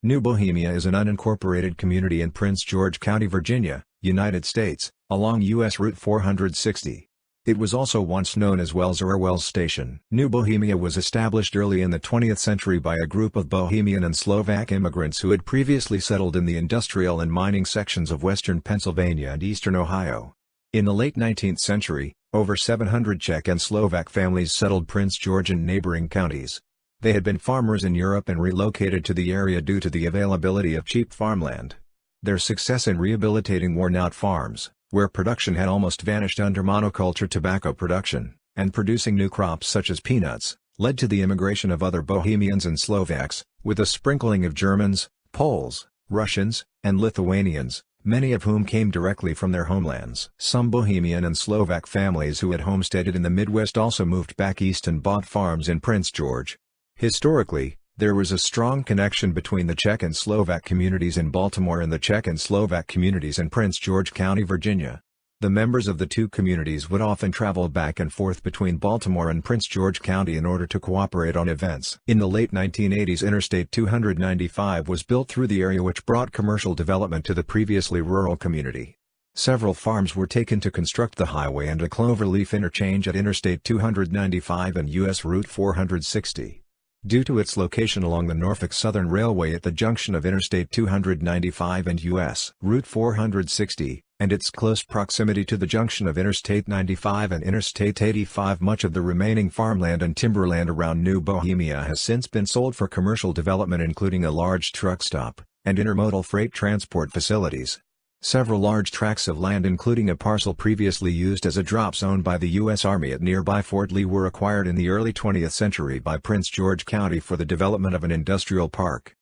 New Bohemia is an unincorporated community in Prince George County, Virginia, United States, along U.S. Route 460. It was also once known as Wells or Wells Station. New Bohemia was established early in the 20th century by a group of Bohemian and Slovak immigrants who had previously settled in the industrial and mining sections of western Pennsylvania and eastern Ohio. In the late 19th century, over 700 Czech and Slovak families settled Prince George and neighboring counties. They had been farmers in Europe and relocated to the area due to the availability of cheap farmland. Their success in rehabilitating worn-out farms, where production had almost vanished under monoculture tobacco production, and producing new crops such as peanuts, led to the immigration of other Bohemians and Slovaks, with a sprinkling of Germans, Poles, Russians, and Lithuanians, many of whom came directly from their homelands. Some Bohemian and Slovak families who had homesteaded in the Midwest also moved back east and bought farms in Prince George. Historically, there was a strong connection between the Czech and Slovak communities in Baltimore and the Czech and Slovak communities in Prince George County, Virginia. The members of the two communities would often travel back and forth between Baltimore and Prince George County in order to cooperate on events. In the late 1980s, Interstate 295 was built through the area, which brought commercial development to the previously rural community. Several farms were taken to construct the highway and a cloverleaf interchange at Interstate 295 and U.S. Route 460. Due to its location along the Norfolk Southern Railway at the junction of Interstate 295 and U.S. Route 460, and its close proximity to the junction of Interstate 95 and Interstate 85, much of the remaining farmland and timberland around New Bohemia has since been sold for commercial development, including a large truck stop, and intermodal freight transport facilities. Several large tracts of land, including a parcel previously used as a drop zone by the U.S. Army at nearby Fort Lee, were acquired in the early 20th century by Prince George County for the development of an industrial park.